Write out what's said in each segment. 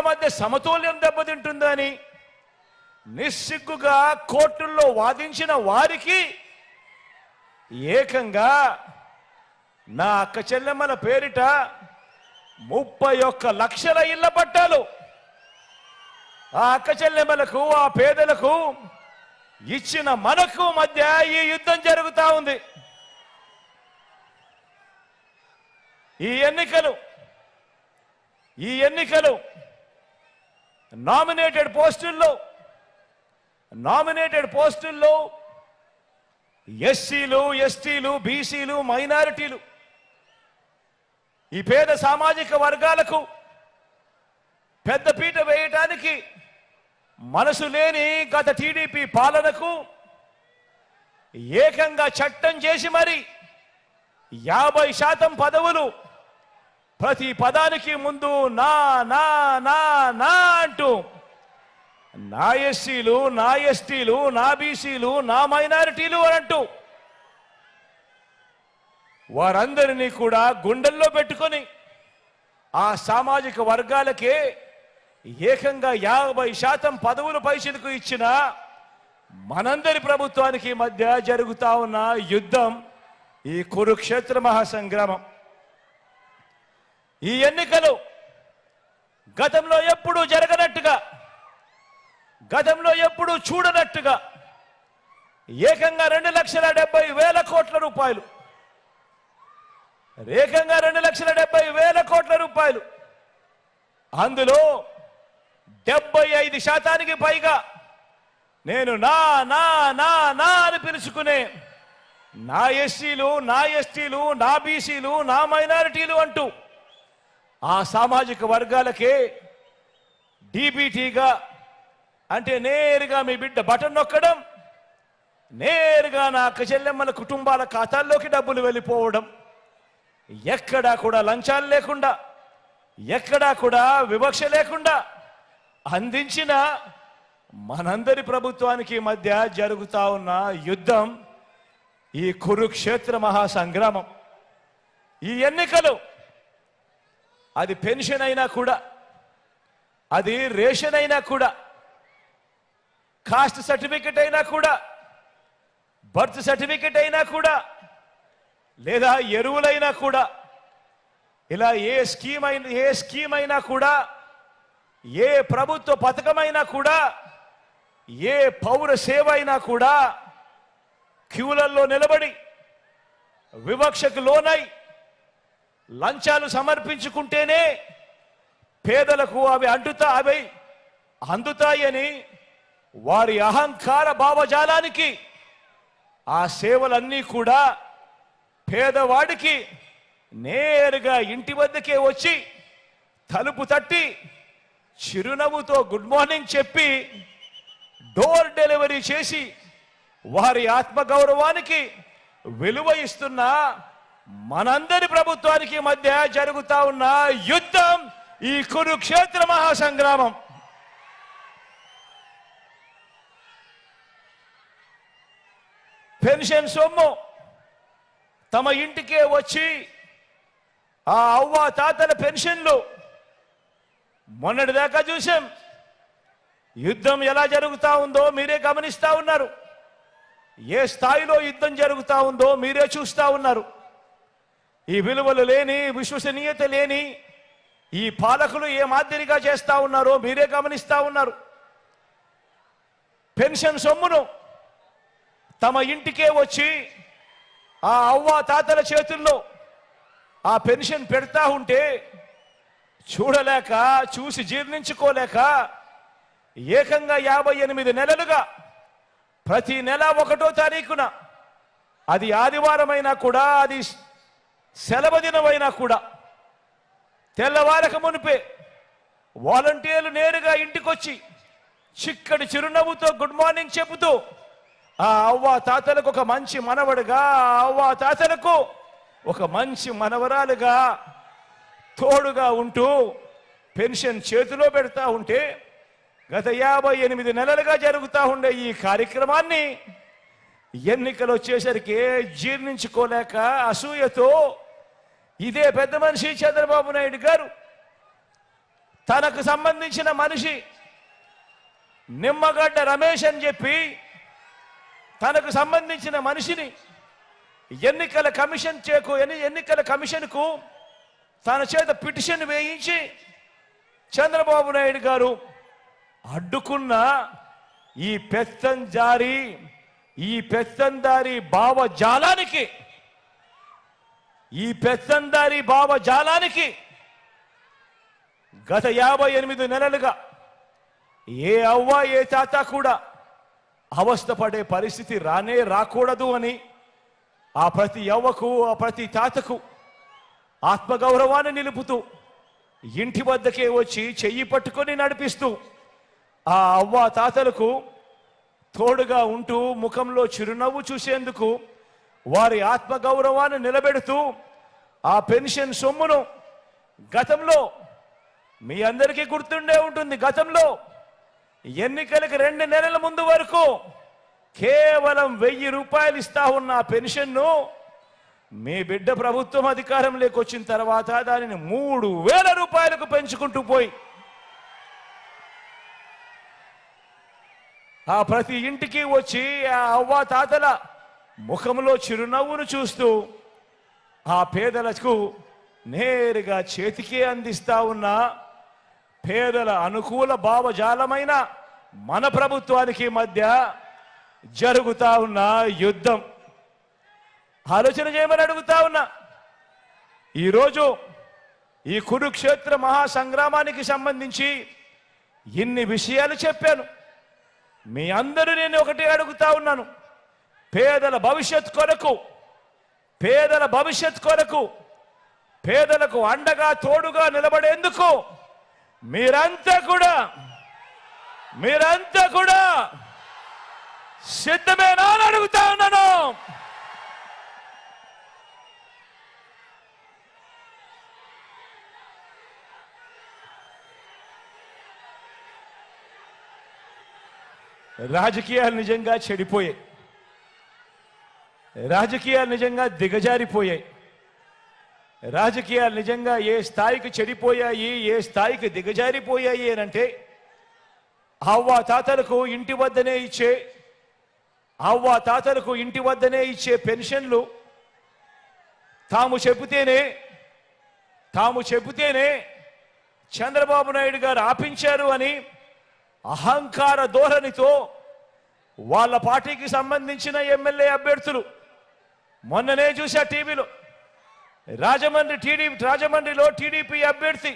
మధ్య సమతుల్యం దెబ్బతింటుందని నిస్సిగ్గుగా కోర్టుల్లో వాదించిన వారికి ఏకంగా నా అక్క చెల్లెమ్మల పేరిట 31 లక్షల ఇళ్ల పట్టాలు ఆ అక్క చెల్లెమ్మలకు, ఆ పేదలకు ఇచ్చిన మనకు మధ్య ఈ యుద్ధం జరుగుతూ ఉంది. ఈ ఎన్నికలు నామినేటెడ్ పోస్టుల్లో ఎస్సీలు, ఎస్టీలు, బీసీలు, మైనారిటీలు, ఈ పేద సామాజిక వర్గాలకు పెద్దపీట వేయటానికి మనసు లేని గత టీడీపీ పాలనకు ఏకంగా చట్టం చేసి మరి 50% పదవులు ప్రతి పదానికి ముందు నా నా నా నా అంటూ నా ఎస్సీలు, నా ఎస్టీలు, నా బీసీలు, నా మైనారిటీలు అంటూ వారందరినీ కూడా గుండెల్లో పెట్టుకొని ఆ సామాజిక వర్గాలకే ఏకంగా 50% పదవులు పైసలకు ఇచ్చిన మనందరి ప్రభుత్వానికి మధ్య జరుగుతా ఉన్న యుద్ధం ఈ కురుక్షేత్ర మహాసంగ్రామం. ఈ ఎన్నికలు గతంలో ఎప్పుడూ జరగనట్టుగా, గతంలో ఎప్పుడూ చూడనట్టుగా ఏకంగా 2,70,000 కోట్ల రూపాయలు, ఏకంగా 2,70,000 కోట్ల రూపాయలు, అందులో 75% పైగా నేను నా నా నా నా అని పిలుచుకునే నా ఎస్సీలు, నా ఎస్టీలు, నా బీసీలు, నా మైనారిటీలు అంటూ ఆ సామాజిక వర్గాలకే డీబీటీగా, అంటే నేరుగా మీ బిడ్డ బటన్ నొక్కడం, నేరుగా నా అక్క చెల్లెమ్మల కుటుంబాల ఖాతాల్లోకి డబ్బులు వెళ్ళిపోవడం, ఎక్కడా కూడా లంచాలు లేకుండా, ఎక్కడా కూడా వివక్ష లేకుండా అందించిన మనందరి ప్రభుత్వానికి మధ్య జరుగుతా ఉన్న యుద్ధం ఈ కురుక్షేత్ర మహాసంగ్రామం. ఈ ఎన్నికలు అది పెన్షన్ అయినా కూడా, అది రేషన్ అయినా కూడా, కాస్ట్ సర్టిఫికెట్ అయినా కూడా, బర్త్ సర్టిఫికెట్ అయినా కూడా, లేదా ఎరువులైనా కూడా, ఇలా ఏ స్కీమ్ అయినా కూడా, ఏ ప్రభుత్వ పథకమైనా కూడా, ఏ పౌర సేవ అయినా కూడా క్యూలల్లో నిలబడి వివక్షకు లోనై లంచాలు సమర్పించుకుంటేనే పేదలకు అవి అందుతాయని వారి అహంకార భావజాలానికి ఆ సేవలన్నీ కూడా పేదవాడికి నేరుగా ఇంటి వద్దకే వచ్చి తలుపు తట్టి చిరునవ్వుతో గుడ్ మార్నింగ్ చెప్పి డోర్ డెలివరీ చేసి వారి ఆత్మగౌరవానికి విలువ ఇస్తున్న మనందరి ప్రభుత్వానికి మధ్య జరుగుతా ఉన్న యుద్ధం ఈ కురుక్షేత్ర మహాసంగ్రామం. పెన్షన్ సొమ్ము తమ ఇంటికే వచ్చి ఆ అవ్వ తాతల పెన్షన్లు మొన్నటిదాకా చూసాం. యుద్ధం ఎలా జరుగుతా ఉందో మీరే గమనిస్తా ఉన్నారు. ఏ స్థాయిలో యుద్ధం జరుగుతా ఉందో మీరే చూస్తా ఉన్నారు. ఈ విలువలు లేని, విశ్వసనీయత లేని ఈ పాలకులు ఏ మాదిరిగా చేస్తా ఉన్నారో మీరే గమనిస్తా ఉన్నారు. పెన్షన్ సొమ్మును తమ ఇంటికే వచ్చి ఆ అవ్వ తాతల చేతుల్లో ఆ పెన్షన్ పెడతా ఉంటే చూడలేక, చూసి జీర్ణించుకోలేక ఏకంగా 58 నెలలుగా ప్రతి నెల 1వ తారీఖున, అది ఆదివారమైనా కూడా, అది సెలవు దినమైనా కూడా, తెల్లవారక మునిపే వాలంటీర్లు నేరుగా ఇంటికొచ్చి చిక్కటి చిరునవ్వుతో గుడ్ మార్నింగ్ చెబుతూ ఆ అవ్వ తాతలకు ఒక మంచి మనవడుగా, ఆ అవ్వ తాతలకు ఒక మంచి మనవరాలుగా తోడుగా ఉంటూ పెన్షన్ చేతిలో పెడతా ఉంటే గత 58 నెలలుగా జరుగుతూ ఉండే ఈ కార్యక్రమాన్ని ఎన్నికలు వచ్చేసరికి జీర్ణించుకోలేక అసూయతో ఇదే పెద్ద మనిషి చంద్రబాబు నాయుడు గారు తనకు సంబంధించిన మనిషి నిమ్మగడ్డ రమేష్ అని చెప్పి తనకు సంబంధించిన మనిషిని ఎన్నికల కమిషన్కు తన చేత పిటిషన్ వేయించి చంద్రబాబు నాయుడు గారు అడ్డుకున్న ఈ పెత్తందారి భావజాలానికి గత 58 నెలలుగా ఏ అవ్వ ఏ తాత కూడా అవస్థపడే పరిస్థితి రాకూడదు అని ఆ ప్రతి అవ్వకు ఆ ప్రతి తాతకు ఆత్మగౌరవాన్ని నిలుపుతూ ఇంటి వద్దకే వచ్చి చెయ్యి పట్టుకొని నడిపిస్తూ ఆ అవ్వ తాతలకు తోడుగా ఉంటూ ముఖంలో చిరునవ్వు చూసేందుకు వారి ఆత్మగౌరవాన్ని నిలబెడుతూ ఆ పెన్షన్ సొమ్మును గతంలో మీ అందరికీ గుర్తుండే ఉంటుంది. గతంలో ఎన్నికలకు 2 నెలల ముందు వరకు కేవలం 1000 రూపాయలు ఇస్తా ఉన్న పెన్షన్ను మీ బిడ్డ ప్రభుత్వం అధికారంలోకి వచ్చిన తర్వాత దానిని 3000 రూపాయలకు పెంచుకుంటూ పోయి ఆ ప్రతి ఇంటికి వచ్చి ఆ అవ్వ తాతల ముఖంలో చిరునవ్వును చూస్తూ ఆ పేదలకు నేరుగా చేతికే అందిస్తా ఉన్న పేదల అనుకూల భావజాలమైన మన ప్రభుత్వానికి మధ్య జరుగుతా ఉన్న యుద్ధం ఆలోచన చేయమని అడుగుతా ఉన్నా. ఈరోజు ఈ కురుక్షేత్ర మహాసంగ్రామానికి సంబంధించి ఇన్ని విషయాలు చెప్పాను. మీ అందరూ నేను ఒకటే అడుగుతా ఉన్నాను. పేదల భవిష్యత్ కొరకు పేదలకు అండగా తోడుగా నిలబడేందుకు మీరంతా కూడా సిద్ధమేనా అని అడుగుతా ఉన్నాను. రాజకీయాలు నిజంగా చెడిపోయాయి. రాజకీయాలు నిజంగా దిగజారిపోయాయి. రాజకీయాలు నిజంగా ఏ స్థాయికి చెడిపోయాయి, ఏ స్థాయికి దిగజారిపోయాయి అనంటే అవ్వ తాతలకు ఇంటి వద్దనే ఇచ్చే పెన్షన్లు తాము చెబితేనే చంద్రబాబు నాయుడు గారు ఆపించారు అని అహంకార ధోరణితో వాళ్ళ పార్టీకి సంబంధించిన ఎమ్మెల్యే అభ్యర్థులు మొన్ననే చూసా టీవీలో రాజమండ్రిలో టీడీపీ అభ్యర్థి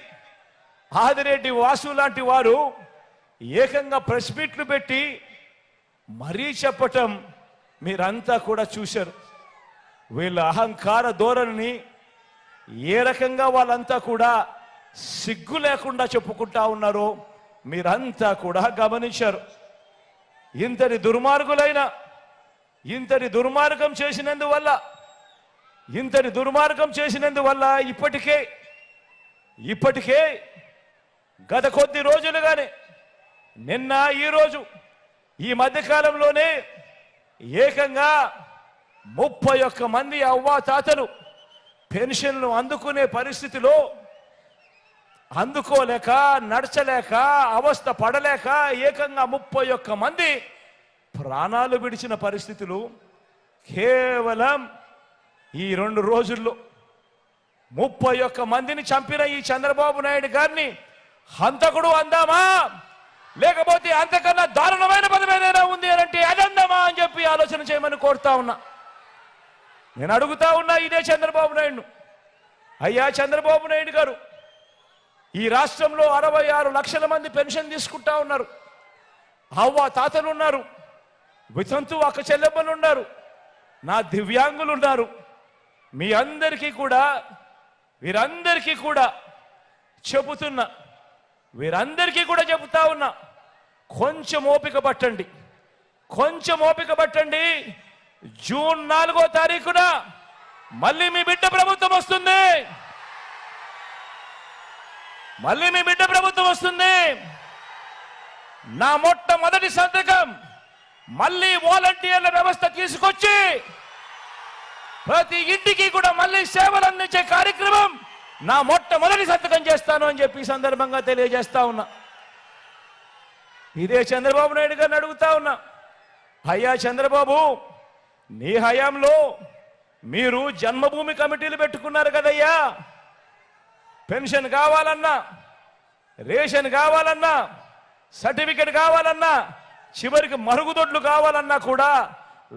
ఆదిరెడ్డి వాసు లాంటి వారు ఏకంగా ప్రెస్ మీట్లు పెట్టి మరీ చెప్పటం మీరంతా కూడా చూశారు. వీళ్ళ అహంకార ధోరణిని ఏ రకంగా వాళ్ళంతా కూడా సిగ్గు లేకుండా చెప్పుకుంటా ఉన్నారో మీరంతా కూడా గమనించారు. ఇంతటి దుర్మార్గం చేసినందువల్ల ఇప్పటికే గత కొద్ది రోజులుగానే నిన్న ఈరోజు ఈ మధ్యకాలంలోనే ఏకంగా 31 మంది అవ్వా తాతలు పెన్షన్లు అందుకునే పరిస్థితిలో అందుకోలేక నడచలేక అవస్థ పడలేక ఏకంగా 31 మంది ప్రాణాలు విడిచిన పరిస్థితులు కేవలం ఈ 2 రోజుల్లో 31 మందిని చంపిన ఈ చంద్రబాబు నాయుడు గారిని హంతకుడు అందామా, లేకపోతే అంతకన్నా దారుణమైన పదం ఏదైనా ఉంది అంటే అదందామా అని చెప్పి ఆలోచన చేయమని కోరుతా ఉన్నా. నేను అడుగుతా ఉన్నా ఇదే చంద్రబాబు నాయుడు. అయ్యా చంద్రబాబు నాయుడు గారు, ఈ రాష్ట్రంలో 66 లక్షల మంది పెన్షన్ తీసుకుంటా ఉన్నారు. అవ్వ తాతలు ఉన్నారు, వితంతు అక్క చెల్లెమ్మలు ఉన్నారు, నా దివ్యాంగులు ఉన్నారు. మీ అందరికీ కూడా చెబుతా ఉన్నా, కొంచెం ఓపిక పట్టండి. జూన్ 4వ తారీఖున మళ్ళీ మీ బిడ్డ ప్రభుత్వం వస్తుంది. నా మొట్టమొదటి సంతకం మళ్ళీ వాలంటీర్ల వ్యవస్థ తీసుకొచ్చి ప్రతి ఇంటికి కూడా మళ్ళీ సేవలు అందించే కార్యక్రమం నా మొట్టమొదటి సంతకం చేస్తాను అని చెప్పి ఈ సందర్భంగా తెలియజేస్తా ఉన్నా. ఇదే చంద్రబాబు నాయుడు గారిని అడుగుతా ఉన్నా, అయ్యా చంద్రబాబు, నీ హయాంలో మీరు జన్మభూమి కమిటీలు పెట్టుకున్నారు కదయ్యా. పెన్షన్ కావాలన్నా, రేషన్ కావాలన్నా, సర్టిఫికెట్ కావాలన్నా, చివరికి మరుగుదొడ్లు కావాలన్నా కూడా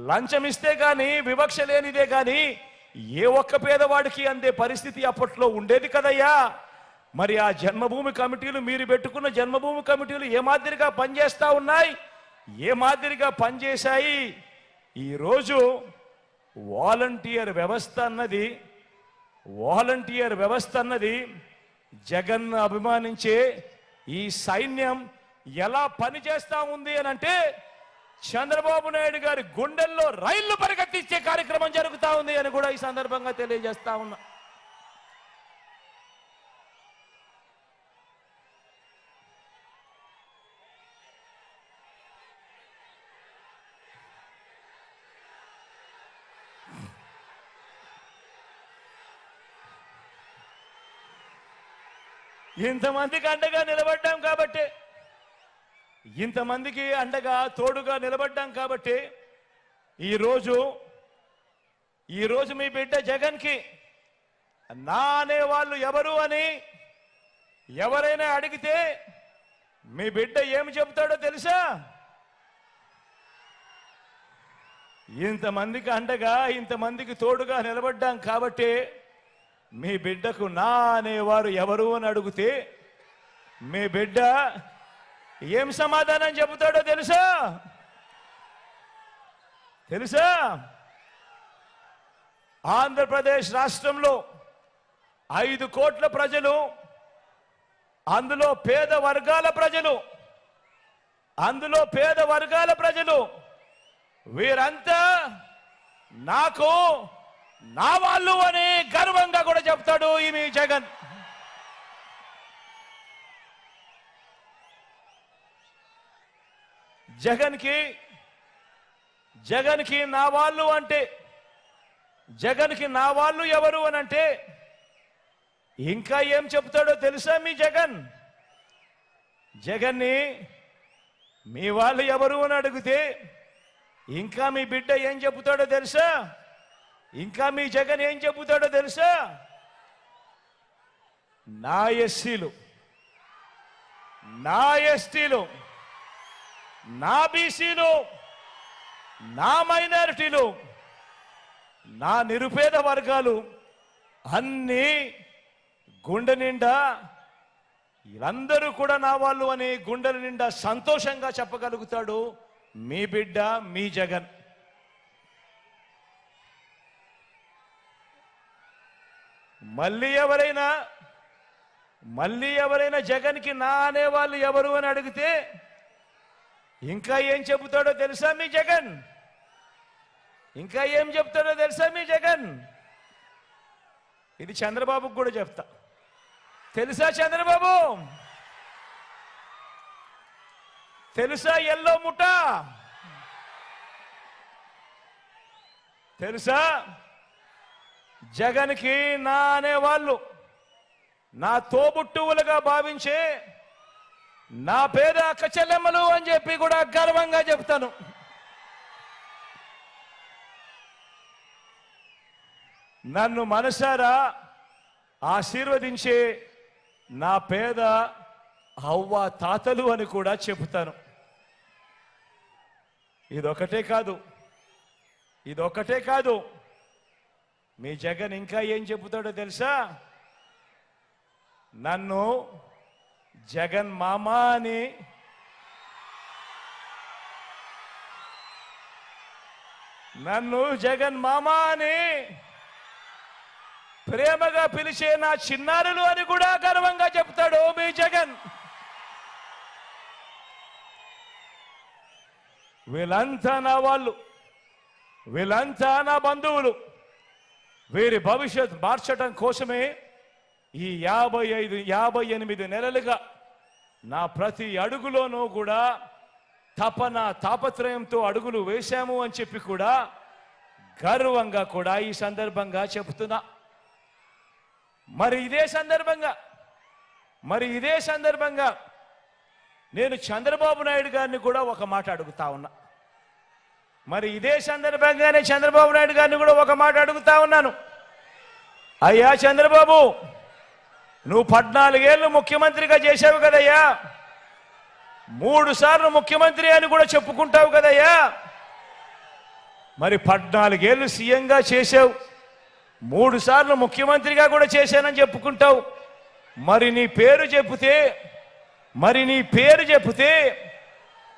లంచం ఇస్తే కానీ, వివక్ష లేనిదే కానీ ఏ ఒక్క పేదవాడికి అందే పరిస్థితి అప్పట్లో ఉండేది కదయ్యా. మరి ఆ జన్మభూమి కమిటీలు, మీరు పెట్టుకున్న జన్మభూమి కమిటీలు ఏ మాదిరిగా పనిచేస్తా ఉన్నాయి, ఏ మాదిరిగా పనిచేశాయి? ఈరోజు వాలంటీర్ వ్యవస్థ అన్నది జగన్ అభిమానించే ఈ సైన్యం ఎలా పనిచేస్తా ఉంది అని అంటే, చంద్రబాబు నాయుడు గారి గుండెల్లో రైళ్లు పరిగెత్తించే కార్యక్రమం జరుగుతా ఉంది అని కూడా ఈ సందర్భంగా తెలియజేస్తా ఉన్నా. ఇంతమందికి అండగా నిలబడ్డాం కాబట్టి, ఇంతమందికి అండగా తోడుగా నిలబడ్డాం కాబట్టి ఈరోజు మీ బిడ్డ జగన్కి నా అనేవాళ్ళు ఎవరు అని ఎవరైనా అడిగితే మీ బిడ్డ ఏమి చెబుతాడో తెలుసా? ఇంతమందికి అండగా, ఇంతమందికి తోడుగా నిలబడ్డాం కాబట్టి మీ బిడ్డకు నా అనేవారు ఎవరు అని అడిగితే మీ బిడ్డ ఏం సమాధానం చెబుతాడో తెలుసా? ఆంధ్రప్రదేశ్ రాష్ట్రంలో 5 కోట్ల ప్రజలు, అందులో పేద వర్గాల ప్రజలు వీరంతా నాకు నా వాళ్ళు అని గర్వంగా కూడా చెప్తాడు ఈ మీ జగన్. జగన్కి నా వాళ్ళు అంటే, జగన్కి నా వాళ్ళు ఎవరు అని అంటే ఇంకా ఏం చెప్తాడో తెలుసా? మీ జగన్ని మీ వాళ్ళు ఎవరు అని అడిగితే ఇంకా మీ బిడ్డ ఏం చెబుతాడో తెలుసా? ఇంకా మీ జగన్ ఏం చెబుతాడో తెలుసా? నా ఎస్సీలు, నా ఎస్టీలు, నా బీసీలు, నా మైనారిటీలు, నా నిరుపేద వర్గాలు అన్నీ గుండె నిండా వీళ్ళందరూ కూడా నా వాళ్ళు అని గుండెల నిండా సంతోషంగా చెప్పగలుగుతాడు మీ బిడ్డ, మీ జగన్. మళ్ళీ ఎవరైనా జగన్కి నా అనేవాళ్ళు ఎవరు అని అడిగితే ఇంకా ఏం చెబుతాడో తెలుసా మీ జగన్? ఇంకా ఏం చెప్తాడో తెలుసా మీ జగన్? ఇది చంద్రబాబుకు కూడా చెప్తా. తెలుసా చంద్రబాబు? తెలుసా ఎల్లో ముఠ? తెలుసా? జగన్కి నా అనేవాళ్ళు నా తోబుట్టువులుగా భావించే నా పేద అక్క చెల్లెమ్మలు అని చెప్పి కూడా గర్వంగా చెప్తాను. నన్ను మనసారా ఆశీర్వదించే నా పేద అవ్వ తాతలు అని కూడా చెబుతాను. ఇదొకటే కాదు, మీ జగన్ ఇంకా ఏం చెబుతాడో తెలుసా? నన్ను జగన్ మామా అని, ప్రేమగా పిలిచే నా చిన్నారులు అని కూడా గర్వంగా చెప్తాడు మీ జగన్. వీళ్ళంతా నా వాళ్ళు, వీళ్ళంతా నా బంధువులు. వీరి భవిష్యత్ మార్చడం కోసమే ఈ 58 నెలలుగా నా ప్రతి అడుగులోనూ కూడా తాపత్రయంతో అడుగులు వేశాము అని చెప్పి కూడా గర్వంగా కూడా ఈ సందర్భంగా చెబుతున్నా. మరి ఇదే సందర్భంగా నేను చంద్రబాబు నాయుడు గారిని కూడా ఒక మాట అడుగుతా ఉన్నా. మరి ఇదే సందర్భంగానే చంద్రబాబు నాయుడు గారిని కూడా ఒక మాట అడుగుతా ఉన్నాను. అయ్యా చంద్రబాబు, నువ్వు 14 ఏళ్ళు ముఖ్యమంత్రిగా చేశావు కదయ్యా, 3 సార్లు ముఖ్యమంత్రి అని కూడా చెప్పుకుంటావు కదయ్యా. మరి 14 ఏళ్ళు సీఎంగా చేశావు, 3 సార్లు ముఖ్యమంత్రిగా కూడా చేశానని చెప్పుకుంటావు. మరి నీ పేరు చెబితే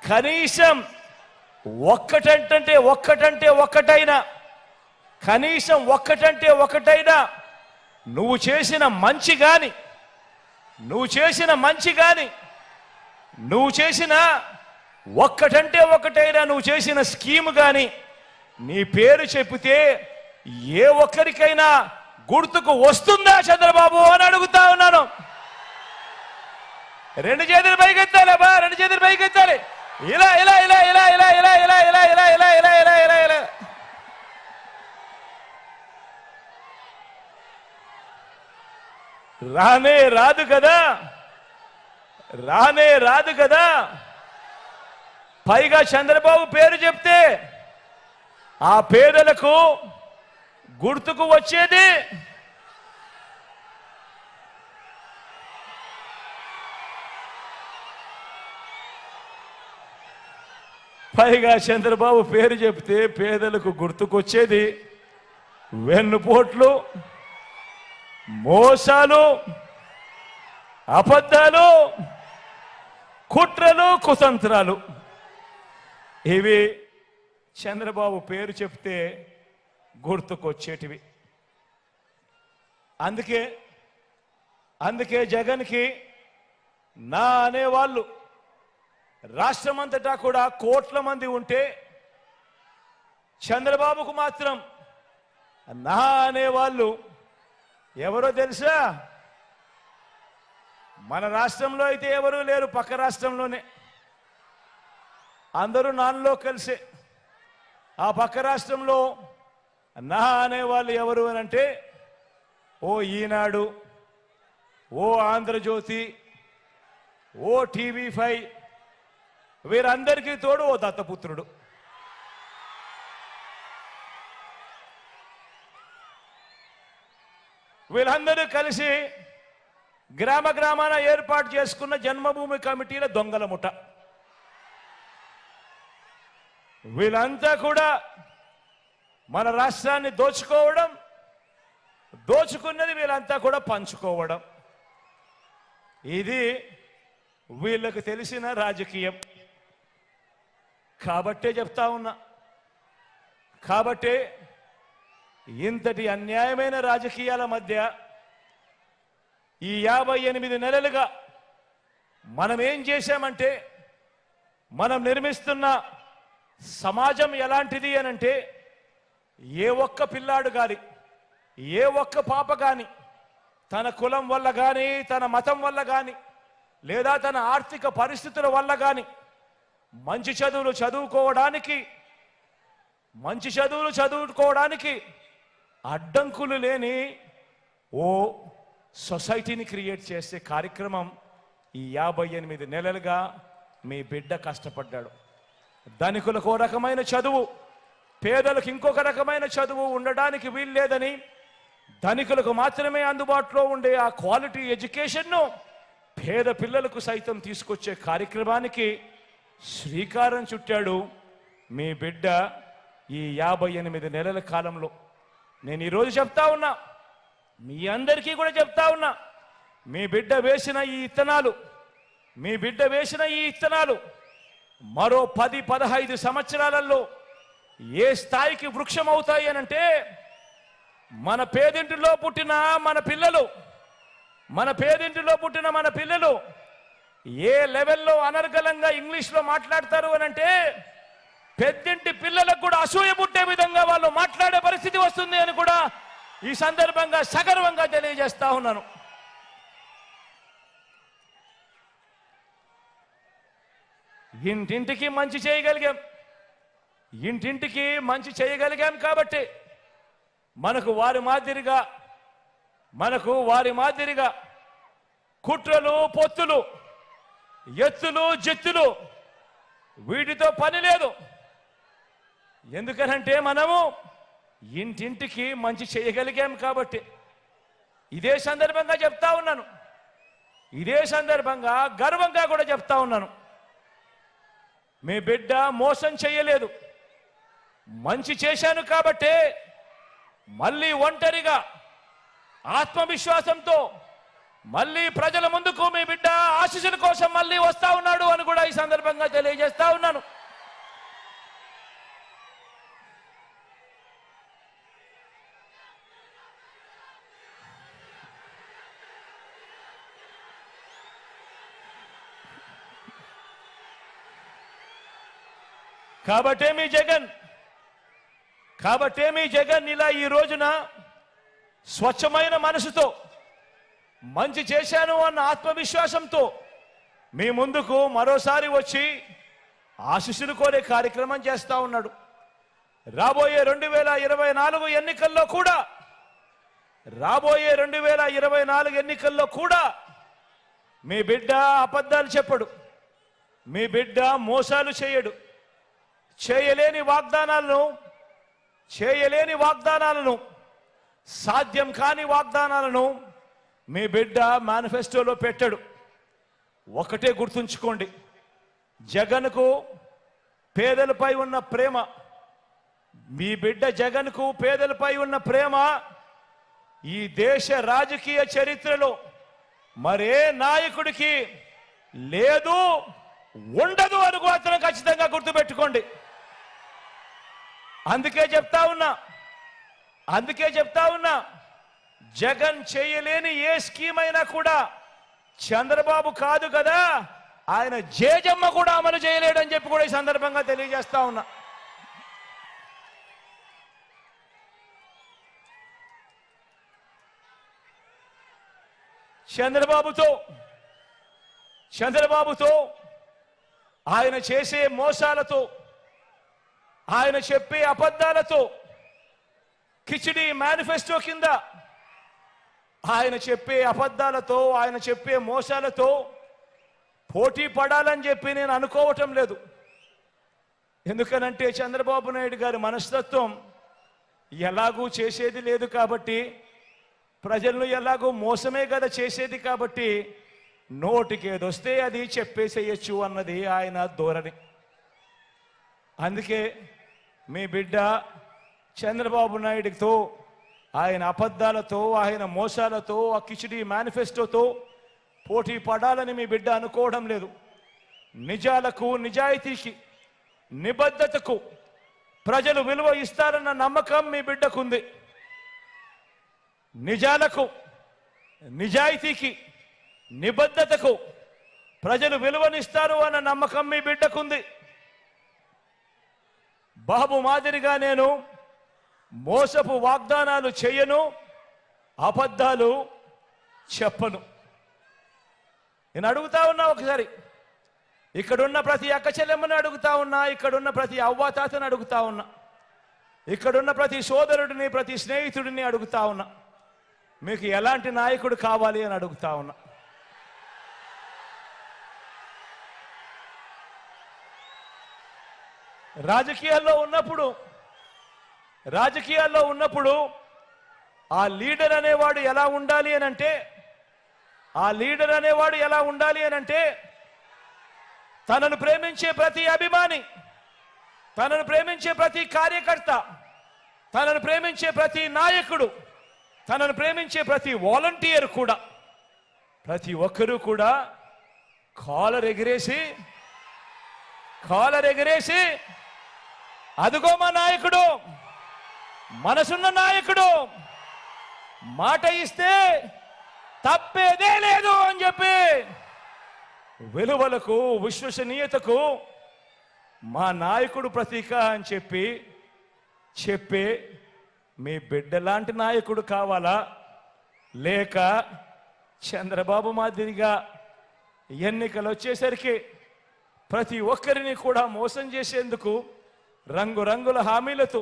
కనీసం ఒక్కటంటే ఒక్కటైనా, కనీసం ఒక్కటంటే ఒక్కటైనా నువ్వు చేసిన మంచి గాని, నువ్వు చేసిన ఒక్కటంటే ఒక్కటైనా నువ్వు చేసిన స్కీమ్ గాని నీ పేరు చెప్పితే ఏ ఒక్కరికైనా గుర్తుకు వస్తుందా చంద్రబాబు అని అడుగుతా ఉన్నాను. 2 చేతులు పైకెత్తాలి అబ్బా, 2 చేతులు పైకెత్తాలి. ఇలా ఇలా ఇలా ఇలా ఇలా ఇలా ఇలా ఇలా ఇలా ఇలా ఇలా ఇలా ఇలా ఇలా రానే రాదు కదా. పైగా చంద్రబాబు పేరు చెప్తే ఆ పేదలకు గుర్తుకు వచ్చేది పేదలకు గుర్తుకొచ్చేది వెన్నుపోట్లు, మోసాలు, అబద్ధాలు, కుట్రలు, కుతంత్రాలు. ఇవి చంద్రబాబు పేరు చెప్తే గుర్తుకొచ్చేటివి. అందుకే జగన్కి నా అనేవాళ్ళు రాష్ట్రమంతటా కూడా కోట్ల మంది ఉంటే చంద్రబాబుకు మాత్రం నా అనేవాళ్ళు ఎవరో తెలుసా? మన రాష్ట్రంలో అయితే ఎవరూ లేరు, పక్క రాష్ట్రంలోనే అందరూ నాన్నలో కలిసే. ఆ పక్క రాష్ట్రంలో నా అనేవాళ్ళు ఎవరు అని అంటే ఓ ఈనాడు, ఓ ఆంధ్రజ్యోతి, ఓ TV5, వీరందరికీ తోడు ఓ దత్తపుత్రుడు. వీళ్ళందరూ కలిసి గ్రామాన ఏర్పాటు చేసుకున్న జన్మభూమి కమిటీల దొంగల ముఠ. వీళ్ళంతా కూడా మన రాష్ట్రాన్ని దోచుకున్నది వీళ్ళంతా కూడా పంచుకోవడం. ఇది వీళ్ళకు తెలిసిన రాజకీయం. కాబట్టే చెప్తా ఉన్నా, ఇంతటి అన్యాయమైన రాజకీయాల మధ్య ఈ 58 నెలలుగా మనం ఏం చేశామంటే, మనం నిర్మిస్తున్న సమాజం ఎలాంటిది అనంటే, ఏ ఒక్క పిల్లాడు గాని, ఏ ఒక్క పాప గాని తన కులం వల్ల గాని, తన మతం వల్ల గాని, లేదా తన ఆర్థిక పరిస్థితుల వల్ల గాని మంచి చదువులు చదువుకోవడానికి అడ్డంకులు లేని ఓ సొసైటీని క్రియేట్ చేసే కార్యక్రమం ఈ 58 నెలలుగా మీ బిడ్డ కష్టపడ్డాడు. ధనికులకు ఓ రకమైన చదువు, పేదలకు ఇంకొక రకమైన చదువు ఉండడానికి వీల్లేదని, ధనికులకు మాత్రమే అందుబాటులో ఉండే ఆ క్వాలిటీ ఎడ్యుకేషన్ను పేద పిల్లలకు సైతం తీసుకొచ్చే కార్యక్రమానికి శ్రీకారం చుట్టాడు మీ బిడ్డ ఈ 58 నెలల కాలంలో. నేను ఈరోజు చెప్తా ఉన్నా, మీ అందరికీ కూడా చెప్తా ఉన్నా, మీ బిడ్డ వేసిన ఈ ఇత్తనాలు మరో 10-15 సంవత్సరాలలో ఏ స్థాయికి వృక్షం అవుతాయి అనంటే, మన పేదింటిలో పుట్టిన మన పిల్లలు ఏ లెవెల్లో అనర్గళంగా ఇంగ్లీష్లో మాట్లాడతారు అనంటే, పెద్దింటి పిల్లలకు కూడా అసూయ పుట్టే విధంగా వాళ్ళు మాట్లాడే పరిస్థితి వస్తుంది అని కూడా ఈ సందర్భంగా సగర్వంగా తెలియజేస్తా ఉన్నాను. ఇంటింటికి మంచి చేయగలిగాం కాబట్టి మనకు వారి మాదిరిగా మనకు వారి మాదిరిగా కుట్రలు పొత్తులు ఎత్తులు జెత్తులు వీటితో పని లేదు. ఎందుకనంటే మనము ఇంటింటికి మంచి చేయగలిగాం కాబట్టి. ఇదే సందర్భంగా చెప్తా ఉన్నాను, ఇదే సందర్భంగా గర్వంగా కూడా చెప్తా ఉన్నాను, మీ బిడ్డ మోసం చేయలేదు. మంచి చేశాను కాబట్టే మళ్ళీ ఒంటరిగా ఆత్మవిశ్వాసంతో మళ్ళీ ప్రజల ముందుకు మీ బిడ్డ ఆశీస్సుల కోసం మళ్ళీ వస్తా ఉన్నాడు అని కూడా ఈ సందర్భంగా తెలియజేస్తా ఉన్నాను. కాబట్టే మీ జగన్ ఇలా ఈ రోజున స్వచ్ఛమైన మనసుతో మంచి చేశాను అన్న ఆత్మవిశ్వాసంతో మీ ముందుకు మరోసారి వచ్చి ఆశీస్సులు కోరే కార్యక్రమం చేస్తా ఉన్నాడు. రాబోయే 2024 ఎన్నికల్లో కూడా మీ బిడ్డ అబద్ధాలు చెప్పడు, మీ బిడ్డ మోసాలు చేయడు. చేయలేని వాగ్దానాలను సాధ్యం కాని వాగ్దానాలను మీ బిడ్డ మేనిఫెస్టోలో పెట్టాడు. ఒకటే గుర్తుంచుకోండి, జగన్కు పేదలపై ఉన్న ప్రేమ, మీ బిడ్డ జగన్కు పేదలపై ఉన్న ప్రేమ ఈ దేశ రాజకీయ చరిత్రలో మరే నాయకుడికి లేదు, ఉండదు అని మాత్రం ఖచ్చితంగా గుర్తుపెట్టుకోండి. అందుకే చెప్తా ఉన్నా జగన్ చేయలేని ఏ స్కీమ్ అయినా కూడా చంద్రబాబు కాదు కదా, ఆయన జేజమ్మ కూడా అమలు చేయలేడని చెప్పి కూడా ఈ సందర్భంగా తెలియజేస్తా ఉన్నా. చంద్రబాబుతో ఆయన చేసే మోసాలతో, ఆయన చెప్పే అబద్ధాలతో, కిచిడి మేనిఫెస్టో కింద ఆయన చెప్పే అబద్ధాలతో, ఆయన చెప్పే మోసాలతో పోటీ పడాలని చెప్పి నేను అనుకోవటం లేదు. ఎందుకనంటే చంద్రబాబు నాయుడు గారి మనస్తత్వం ఎలాగూ చేసేది లేదు కాబట్టి, ప్రజలను ఎలాగూ మోసమే కదా చేసేది కాబట్టి, నోటికి ఏదొస్తే అది చెప్పేసేయచ్చు అన్నది ఆయన ధోరణి. అందుకే మీ బిడ్డ చంద్రబాబు నాయుడితో, ఆయన అబద్ధాలతో, ఆయన మోసాలతో, ఆ కిచిడి మేనిఫెస్టోతో పోటీ పడాలని మీ బిడ్డ అనుకోవడం లేదు. నిజాలకు, నిజాయితీకి, నిబద్ధతకు ప్రజలు విలువ ఇస్తారన్న నమ్మకం మీ బిడ్డకుంది. నిజాలకు, నిజాయితీకి, నిబద్ధతకు ప్రజలు విలువనిస్తారు అన్న నమ్మకం మీ బిడ్డకుంది. బాబు మాదిరిగా నేను మోసపు వాగ్దానాలు చేయను, అబద్ధాలు చెప్పను. నేను అడుగుతా ఉన్నా, ఒకసారి ఇక్కడున్న ప్రతి అక్క చెల్లెమ్మని అడుగుతా ఉన్నా, ఇక్కడున్న ప్రతి అవ్వాతాతని అడుగుతా ఉన్నా, ఇక్కడున్న ప్రతి సోదరుడిని, ప్రతి స్నేహితుడిని అడుగుతా ఉన్నా, మీకు ఎలాంటి నాయకుడు కావాలి అని అడుగుతా ఉన్నా. రాజకీయాల్లో ఉన్నప్పుడు ఆ లీడర్ అనేవాడు ఎలా ఉండాలి అని అంటే, తనను ప్రేమించే ప్రతి అభిమాని, తనను ప్రేమించే ప్రతి కార్యకర్త, తనను ప్రేమించే ప్రతి నాయకుడు, తనను ప్రేమించే ప్రతి వాలంటీర్ కూడా, ప్రతి ఒక్కరూ కూడా కాలర్ ఎగిరేసి అదుగో మా నాయకుడు, మనసున్న నాయకుడు, మాట ఇస్తే తప్పేదే లేదు అని చెప్పి, విలువలకు, విశ్వసనీయతకు మా నాయకుడు ప్రతీక అని చెప్పే మీ బిడ్డలాంటి నాయకుడు కావాలా, లేక చంద్రబాబు మాదిరిగా ఎన్నికలు వచ్చేసరికి ప్రతి ఒక్కరిని కూడా మోసం చేసేందుకు రంగురంగుల హామీలతో,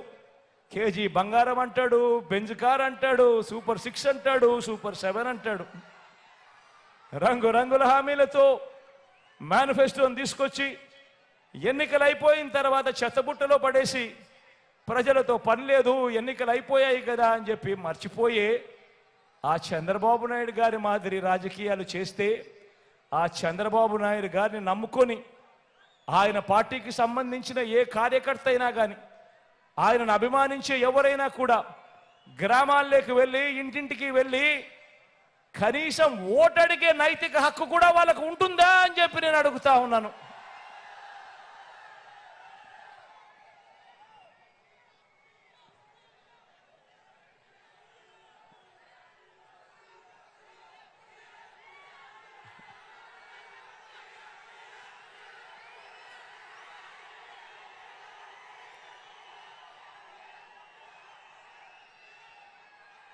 కేజీ బంగారం అంటాడు, బెంజ్ కార్ అంటాడు, సూపర్ 6 అంటాడు, సూపర్ 7 అంటాడు. రంగురంగుల హామీలతో మేనిఫెస్టోని తీసుకొచ్చి ఎన్నికలు అయిపోయిన తర్వాత చెత్తబుట్టలో పడేసి ప్రజలతో పని లేదు, ఎన్నికలు అయిపోయాయి కదా అని చెప్పి మర్చిపోయే ఆ చంద్రబాబు నాయుడు గారి మాదిరి రాజకీయాలు చేస్తే ఆ చంద్రబాబు నాయుడు గారిని నమ్ముకొని ఆయన పార్టీకి సంబంధించిన ఏ కార్యకర్త అయినా కానీ ఆయనను అభిమానించే ఎవరైనా కూడా గ్రామాల్లోకి వెళ్ళి ఇంటింటికి వెళ్ళి కనీసం ఓటడిగే నైతిక హక్కు కూడా వాళ్ళకు ఉంటుందా అని చెప్పి నేను అడుగుతా ఉన్నాను.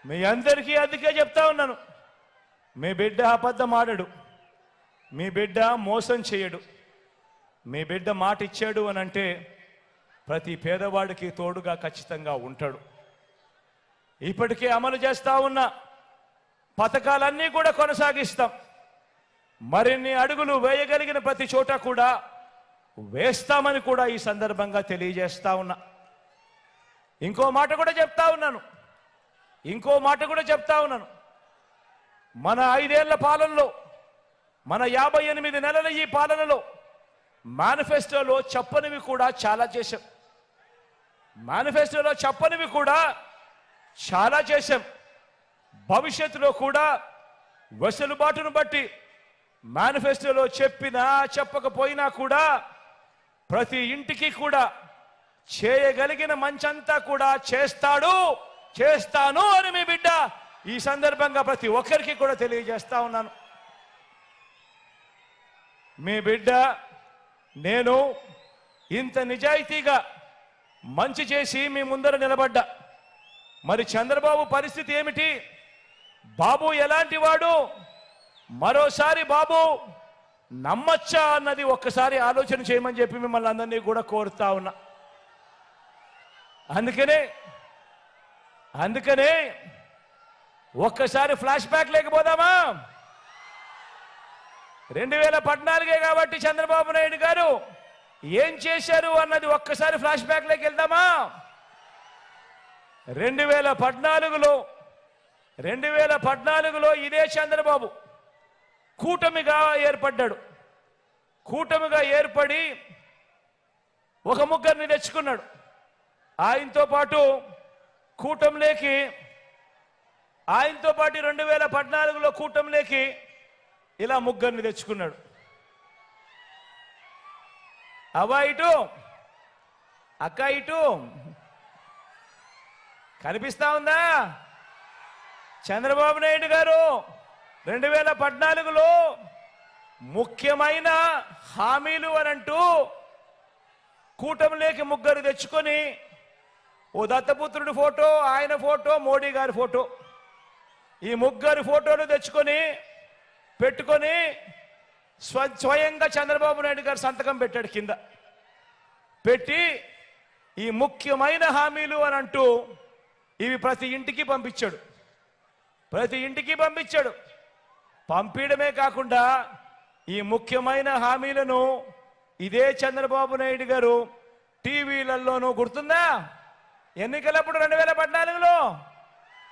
మీ అందరికీ అందుకే చెప్తా ఉన్నాను, మీ బిడ్డ అబద్ధం ఆడడు, మీ బిడ్డ మోసం చేయడు, మీ బిడ్డ మాట ఇచ్చాడు అని అంటే ప్రతి పేదవాడికి తోడుగా ఖచ్చితంగా ఉంటాడు. ఇప్పటికే అమలు చేస్తా ఉన్న పథకాలన్నీ కూడా కొనసాగిస్తాం. మరిన్ని అడుగులు వేయగలిగిన ప్రతి చోట కూడా వేస్తామని కూడా ఈ సందర్భంగా తెలియజేస్తా ఉన్నా. ఇంకో మాట కూడా చెప్తా ఉన్నాను, మన 5 ఏళ్ల పాలనలో, మన 58 నెలల ఈ పాలనలో మేనిఫెస్టోలో చెప్పనివి కూడా చాలా చేశాం. భవిష్యత్తులో కూడా వెసులుబాటును బట్టి మేనిఫెస్టోలో చెప్పినా చెప్పకపోయినా కూడా ప్రతి ఇంటికి కూడా చేయగలిగిన మంచంతా కూడా చేస్తాను అని మీ బిడ్డ ఈ సందర్భంగా ప్రతి ఒక్కరికి కూడా తెలియజేస్తా ఉన్నాను. మీ బిడ్డ నేను ఇంత నిజాయితీగా మంచి చేసి మీ ముందర నిలబడ్డా. మరి చంద్రబాబు పరిస్థితి ఏమిటి? బాబు ఎలాంటి వాడు? మరోసారి బాబు నమ్మచ్చా అన్నది ఒక్కసారి ఆలోచన చేయమని చెప్పి మిమ్మల్ని అందరినీ కూడా కోరుతా ఉన్నా. అందుకనే ఒక్కసారి ఫ్లాష్ బ్యాక్ లేకపోదామా? 2014 కాబట్టి చంద్రబాబు నాయుడు గారు ఏం చేశారు అన్నది ఒక్కసారి ఫ్లాష్ బ్యాక్ లోకి వెళ్దామా? 2014లో ఇదే చంద్రబాబు కూటమిగా ఏర్పడి ఒక ముగ్గురిని తెచ్చుకున్నాడు. ఆయనతో పాటు 2014లో కూటమిలోకి ఇలా ముగ్గురిని తెచ్చుకున్నాడు. అవ్వ ఇటు, అక్క ఇటు, కనిపిస్తా ఉందా? చంద్రబాబు నాయుడు గారు 2014లో ముఖ్యమైన హామీలు అనంటూ కూటమిలోకి ముగ్గురు తెచ్చుకొని ఓ దత్తపుత్రుడి ఫోటో, ఆయన ఫోటో, మోడీ గారి ఫోటో, ఈ ముగ్గురు ఫోటోలు తెచ్చుకొని పెట్టుకొని స్వయంగా చంద్రబాబు నాయుడు గారు సంతకం పెట్టాడు. కింద పెట్టి ఈ ముఖ్యమైన హామీలు అని అంటూ ఇవి ప్రతి ఇంటికి పంపించాడు. పంపించడమే కాకుండా ఈ ముఖ్యమైన హామీలను ఇదే చంద్రబాబు నాయుడు గారు టీవీలలోనూ, గుర్తుందా? ఎన్నికలప్పుడు 2014లో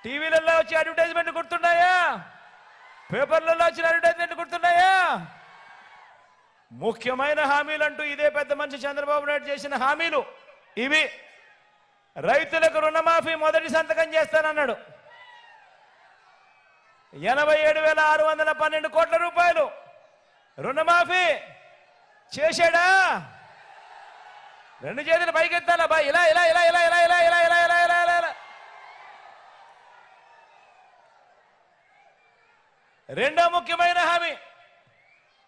టీవీలలో వచ్చే అడ్వర్టైజ్మెంట్ గుర్తున్నాయా? పేపర్లలో వచ్చిన అడ్వర్టైజ్మెంట్ గుర్తున్నాయా? ముఖ్యమైన హామీలు అంటూ ఇదే పెద్ద మనిషి చంద్రబాబు నాయుడు చేసిన హామీలు ఇవి. రైతులకు రుణమాఫీ మొదటి సంతకం చేస్తానన్నాడు. 87,612 కోట్ల రూపాయలు రుణమాఫీ చేశాడా? రెండు చేతులు పైకెత్తాలా బా, ఇలా ఇలా ఇలా ఇలా ఇలా ఇలా ఇలా ఇలా ఇలా ఇలా ఇలా ఇలా. రెండో ముఖ్యమైన హామీ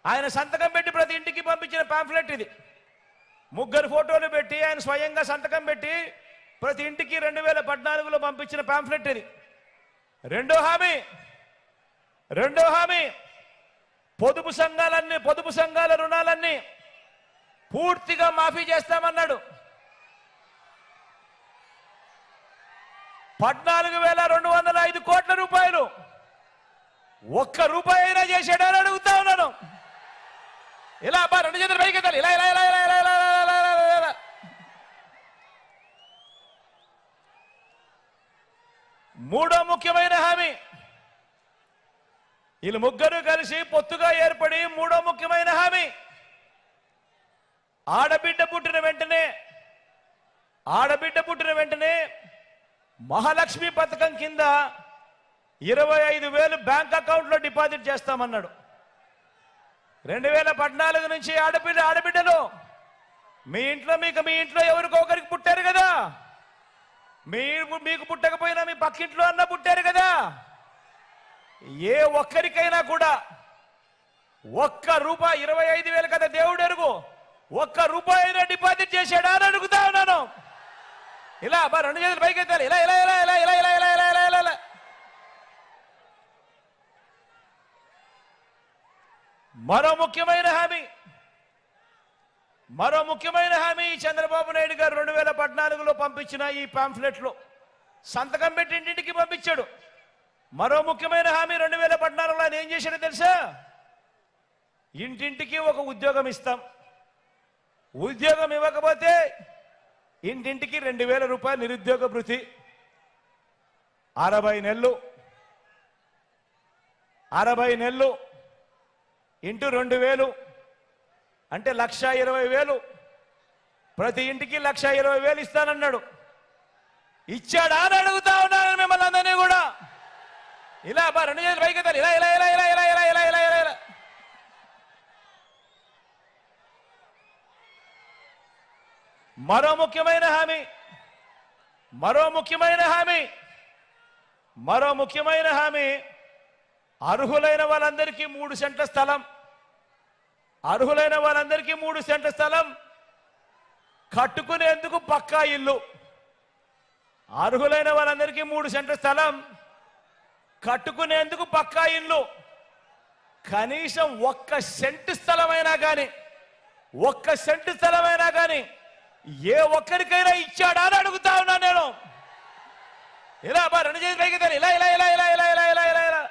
ఆయన సంతకం పెట్టి ప్రతి ఇంటికి పంపించిన పాంఫ్లెట్ ఇది. ముగ్గురు ఫోటోలు పెట్టి ఆయన స్వయంగా సంతకం పెట్టి ప్రతి ఇంటికి 2014లో పంపించిన పాంఫ్లెట్ ఇది. రెండో హామీ పొదుపు సంఘాల రుణాలన్నీ పూర్తిగా మాఫీ చేస్తామన్నాడు. 14,205 కోట్ల రూపాయలు ఒక్క రూపాయి అయినా చేశాడని అడుగుతా ఉన్నాను. ఇలా అబ్బా రెండు చేతులు పైకి ఎత్తాలి. ఇలా ఇలా ఇలా ఇలా ఇలా ఇలా ఇలా ఇలా ఇలా. మూడో ముఖ్యమైన హామీ, వీళ్ళు ముగ్గురు కలిసి పొత్తుగా ఏర్పడి మూడో ముఖ్యమైన హామీ, ఆడబిడ్డ పుట్టిన వెంటనే మహాలక్ష్మి పథకం కింద 25,000 బ్యాంక్ అకౌంట్లో డిపాజిట్ చేస్తామన్నాడు. 2014 నుంచి ఆడబిడ్డలు మీ ఇంట్లో ఎవరికొకరికి పుట్టారు కదా, మీకు పుట్టకపోయినా మీ పక్కింట్లో అన్న పుట్టారు కదా, ఏ ఒక్కరికైనా కూడా ఒక్క రూపాయి 25,000 కదా దేవుడు ఎరుగు, ఒక్క రూపాయి అయినా డిపాజిట్ చేశాడా అని అడుగుతా ఉన్నాను. ఇలా అబ్బా రెండు చేతులు పైకి ఎత్తాలి. ఇలా ఇలా ఇలా ఇలా ఇలా ఇలా ఇలా ఇలా ఇలా ఇలా. మరో ముఖ్యమైన హామీ చంద్రబాబు నాయుడు గారు 2014లో పంపించిన ఈ పాంఫ్లెట్లో సంతకం పెట్టి ఇంటింటికి పంపించాడు. మరో ముఖ్యమైన హామీ 2014లో ఆయన ఏం చేశాడో తెలుసా? ఇంటింటికి ఒక ఉద్యోగం ఇస్తాం, ఉద్యోగం ఇవ్వకపోతే ఇంటింటికి 2,000 రూపాయలు నిరుద్యోగ భృతి, 60 నెలలు ఇంటూ 2,000 అంటే 1,20,000, ప్రతి ఇంటికి 1,20,000 ఇస్తానన్నాడు. ఇచ్చాడా అని అడుగుతా ఉన్నాను మిమ్మల్ని అందరినీ కూడా. ఇలా అబ్బా రెండు చేతులు పైకి ఎత్తాలి. ఇలా ఇలా ఇలా ఇలా ఇలా ఇలా ఇలా ఇలా ఇలా ఇలా. మరో ముఖ్యమైన హామీ అర్హులైన వాళ్ళందరికీ 3 సెంట్ల స్థలం, కట్టుకునేందుకు పక్కా ఇల్లు. అర్హులైన వాళ్ళందరికీ 3 సెంట్ల స్థలం, కట్టుకునేందుకు పక్కా ఇల్లు. కనీసం 1 సెంటు స్థలమైనా కానీ ఏ ఒక్కరికైనా ఇచ్చాడా అని అడుగుతా ఉన్నా నేను. ఇలా అబ్బా రెండు చేతులు పైకి ఎత్తాలి. ఇలా ఇలా ఇలా ఇలా ఇలా ఇలా ఇలా ఇలా ఇలా.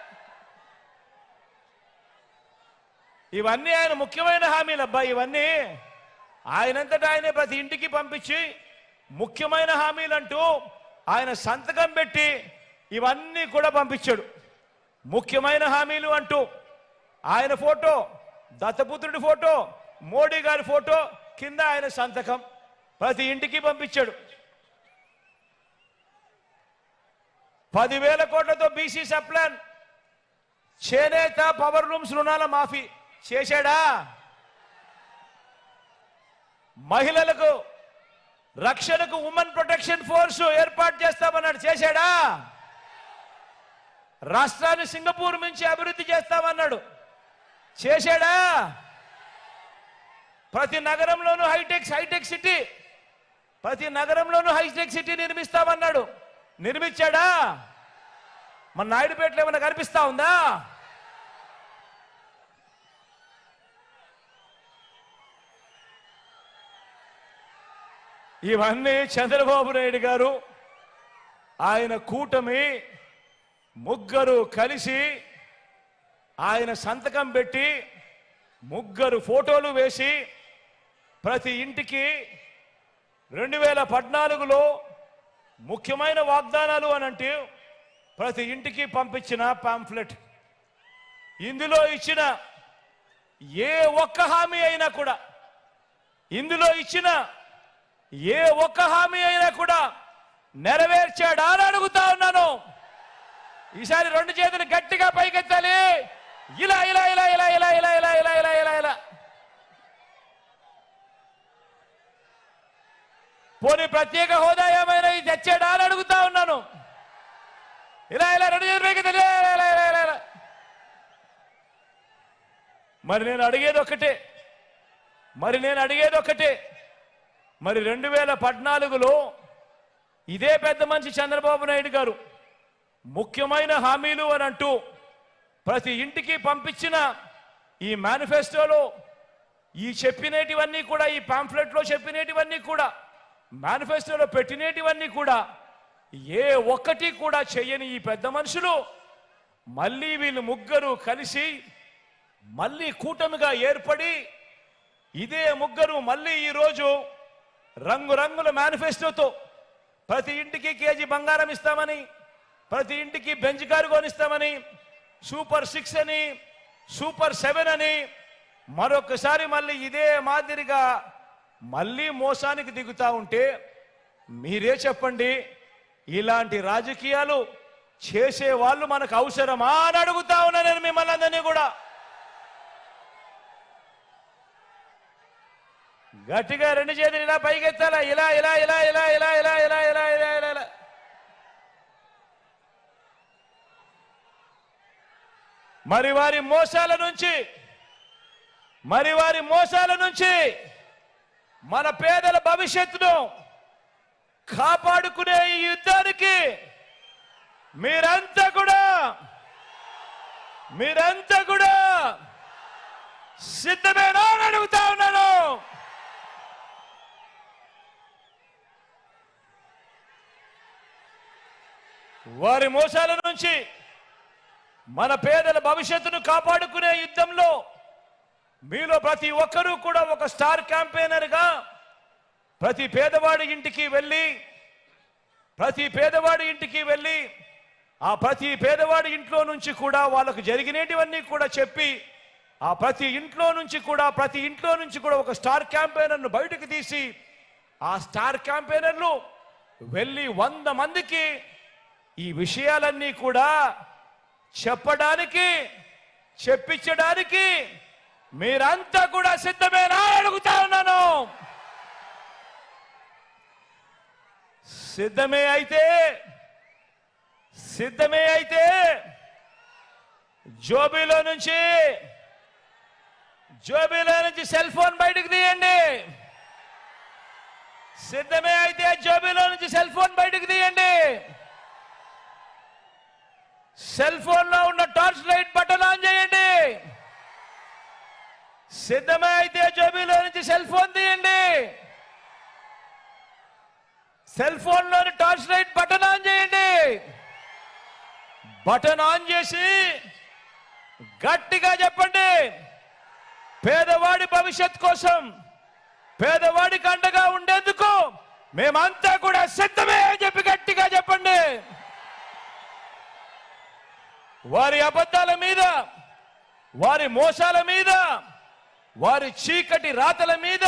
ఇవన్నీ ఆయన ముఖ్యమైన హామీలు అబ్బా. ఇవన్నీ ఆయనంతటా ఆయనే ప్రతి ఇంటికి పంపించి ముఖ్యమైన హామీలు అంటూ ఆయన సంతకం పెట్టి ఇవన్నీ కూడా పంపించాడు. ముఖ్యమైన హామీలు అంటూ ఆయన ఫోటో, దత్తపుత్రుడి ఫోటో, మోడీ గారి ఫోటో కింద ఆయన సంతకం ప్రతి ఇంటికి పంపించాడు. 10,000 కోట్లతో బీసీ సప్లాన్, చేనేత పవర్ లూమ్స్ రుణాల మాఫీ చేశాడా? మహిళలకు రక్షణకు ఉమెన్ ప్రొటెక్షన్ ఫోర్స్ ఏర్పాటు చేస్తామన్నాడు, చేశాడా? రాష్ట్రాన్ని సింగపూర్ నుంచి అభివృద్ధి చేస్తామన్నాడు, చేశాడా? ప్రతి నగరంలోనూ హైటెక్ సిటీ, నిర్మిస్తామన్నాడు, నిర్మించాడా? మన నాయుడుపేటలో ఏమన్నా కనిపిస్తా ఉందా? ఇవన్నీ చంద్రబాబు నాయుడు గారు, ఆయన కూటమి ముగ్గురు కలిసి ఆయన సంతకం పెట్టి ముగ్గురు ఫోటోలు వేసి ప్రతి ఇంటికి 2014లో ముఖ్యమైన వాగ్దానాలు అనంటే ప్రతి ఇంటికి పంపించిన పాంఫ్లెట్. ఇందులో ఇచ్చిన ఏ ఒక్క హామీ అయినా కూడా నెరవేర్చాడా అని అడుగుతా ఉన్నాను. ఈసారి రెండు చేతులు గట్టిగా పైకెత్తాలి. ఇలా ఇలా ఇలా ఇలా ఇలా ఇలా ఇలా ఇలా ఇలా ఇలా ఇలా. పోనీ ప్రత్యేక హోదా ఏమైనా తెచ్చాడా అని అడుగుతా ఉన్నాను. ఇలా ఇలా రెండు చేతులు పైకెత్తాలి. ఇలా ఇలా ఇలా ఇలా. మరి నేను అడిగేది ఒక్కటే, మరి 2014లో ఇదే పెద్ద మనిషి చంద్రబాబు నాయుడు గారు ముఖ్యమైన హామీలు అని అంటూ ప్రతి ఇంటికి పంపించిన ఈ మేనిఫెస్టోలో ఈ చెప్పినటివన్నీ కూడా, ఈ పాంఫ్లెట్లో చెప్పినటివన్నీ కూడా, మేనిఫెస్టోలో పెట్టినటివన్నీ కూడా ఏ ఒక్కటి కూడా చెయ్యని ఈ పెద్ద మనుషులు మళ్ళీ వీళ్ళు ముగ్గురు కలిసి మళ్ళీ కూటమిగా ఏర్పడి ఇదే ముగ్గురు మళ్ళీ ఈరోజు రంగురంగుల మేనిఫెస్టోతో ప్రతి ఇంటికి కేజీ బంగారం ఇస్తామని, ప్రతి ఇంటికి బెంచ్ కారు కొనిస్తామని, సూపర్ 6 అని, సూపర్ 7 అని మరొకసారి మళ్ళీ ఇదే మాదిరిగా మళ్ళీ మోసానికి దిగుతా ఉంటే మీరే చెప్పండి, ఇలాంటి రాజకీయాలు చేసే వాళ్ళు మనకు అవసరమా అని అడుగుతా ఉన్నా నేను మిమ్మల్ని అందరినీ కూడా. గట్టిగా రెండు చేతులు ఇలా పైకెత్తాలా, ఇలా ఇలా ఇలా ఇలా ఇలా ఇలా ఇలా ఇలా ఇలా ఇలా ఇలా. మరి వారి మోసాల నుంచి మన పేదల భవిష్యత్తును కాపాడుకునే ఈ యుద్ధానికి మీరంతా కూడా సిద్ధమేనా అని అడుగుతా ఉన్నాను. వారి మోసాల నుంచి మన పేదల భవిష్యత్తును కాపాడుకునే యుద్ధంలో మీలో ప్రతి ఒక్కరూ కూడా ఒక స్టార్ క్యాంపెయినర్గా ప్రతి పేదవాడి ఇంటికి వెళ్ళి ఆ ప్రతి పేదవాడి ఇంట్లో నుంచి కూడా వాళ్ళకు జరిగినటివన్నీ కూడా చెప్పి ఆ ప్రతి ఇంట్లో నుంచి కూడా ఒక స్టార్ క్యాంపెయినర్ను బయటకు తీసి ఆ స్టార్ క్యాంపెయినర్లు వెళ్ళి 100 మందికి ఈ విషయాలన్నీ కూడా చెప్పించడానికి మీరంతా కూడా సిద్ధమేనా అడుగుతా ఉన్నాను. సిద్ధమే అయితే జోబీలో నుంచి సెల్ ఫోన్ బయటకు తీయండి. సిద్ధమే అయితే జోబీలో నుంచి సెల్ ఫోన్ బయటకు తీయండి. సెల్ ఫోన్ లో ఉన్న టార్చ్ లైట్ బటన్ ఆన్ చేయండి. సిద్ధమే అయితే జోబీలో నుంచి సెల్ ఫోన్ తీయండి. సెల్ ఫోన్ లోని టార్చ్ లైట్ బటన్ ఆన్ చేయండి. బటన్ ఆన్ చేసి గట్టిగా చెప్పండి, పేదవాడి భవిష్యత్ కోసం, పేదవాడికి అండగా ఉండేందుకు మేమంతా కూడా సిద్ధమే అని చెప్పి గట్టిగా చెప్పండి. వారి అబద్ధాల మీద, వారి మోసాల మీద, వారి చీకటి రాతల మీద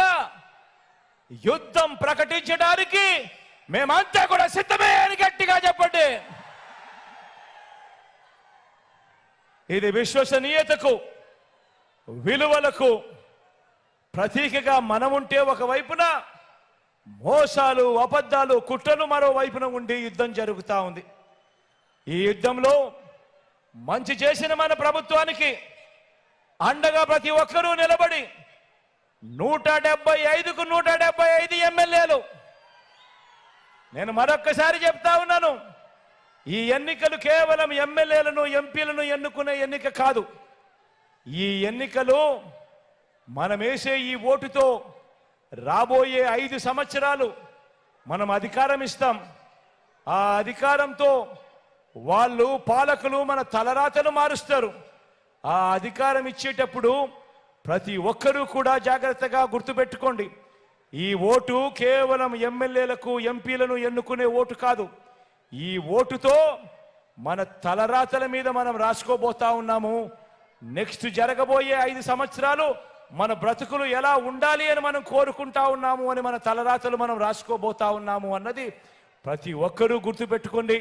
యుద్ధం ప్రకటించడానికి మేమంతా కూడా సిద్ధమే అని గట్టిగా చెప్పండి. ఇది విశ్వసనీయతకు, విలువలకు ప్రతీకగా మనముంటే ఒకవైపున మోసాలు, అబద్ధాలు, కుట్రలు మరోవైపున ఉండి యుద్ధం జరుగుతూ ఉంది. ఈ యుద్ధంలో మంచి చేసిన మన ప్రభుత్వానికి అండగా ప్రతి ఒక్కరూ నిలబడి 175కు 175 ఎమ్మెల్యేలు. నేను మరొక్కసారి చెప్తా ఉన్నాను, ఈ ఎన్నికలు కేవలం ఎమ్మెల్యేలను, ఎంపీలను ఎన్నుకునే ఎన్నిక కాదు. ఈ ఎన్నికలు మనం వేసే ఈ ఓటుతో రాబోయే 5 సంవత్సరాలు మనం అధికారం ఇస్తాం. ఆ అధికారంతో వాళ్ళు, పాలకులు మన తలరాతను మారుస్తారు. ఆ అధికారం ఇచ్చేటప్పుడు ప్రతి ఒక్కరూ కూడా జాగ్రత్తగా గుర్తుపెట్టుకోండి, ఈ ఓటు కేవలం ఎమ్మెల్యేలకు, ఎంపీలను ఎన్నుకునే ఓటు కాదు. ఈ ఓటుతో మన తలరాతల మీద మనం రాసుకోబోతా ఉన్నాము. నెక్స్ట్ జరగబోయే 5 సంవత్సరాలు మన బ్రతుకులు ఎలా ఉండాలి అని మనం కోరుకుంటా ఉన్నాము అని మన తలరాతలు మనం రాసుకోబోతా ఉన్నాము అన్నది ప్రతి ఒక్కరూ గుర్తుపెట్టుకోండి.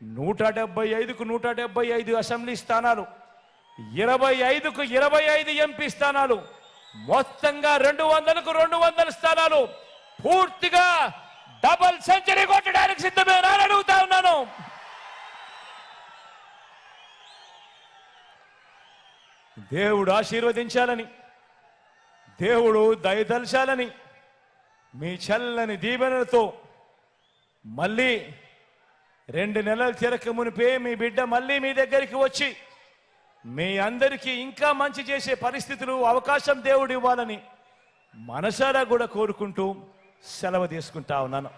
175కు 175 అసెంబ్లీ స్థానాలు, 25కు 25 ఎంపీ స్థానాలు, మొత్తంగా 200కు 200 స్థానాలు పూర్తిగా డబుల్ సెంచరీ కొట్టడానికి సిద్ధమేనా అని అడుగుతా ఉన్నాను. దేవుడు ఆశీర్వదించాలని, దేవుడు దయదల్చాలని మీ చల్లని దీవెనలతో మళ్ళీ 2 నెలలు తిరక మునిపే మీ బిడ్డ మళ్ళీ మీ దగ్గరికి వచ్చి మీ అందరికీ ఇంకా మంచి చేసే పరిస్థితులు, అవకాశం దేవుడు ఇవ్వాలని మనసారా కూడా కోరుకుంటూ సెలవు తీసుకుంటా ఉన్నాను.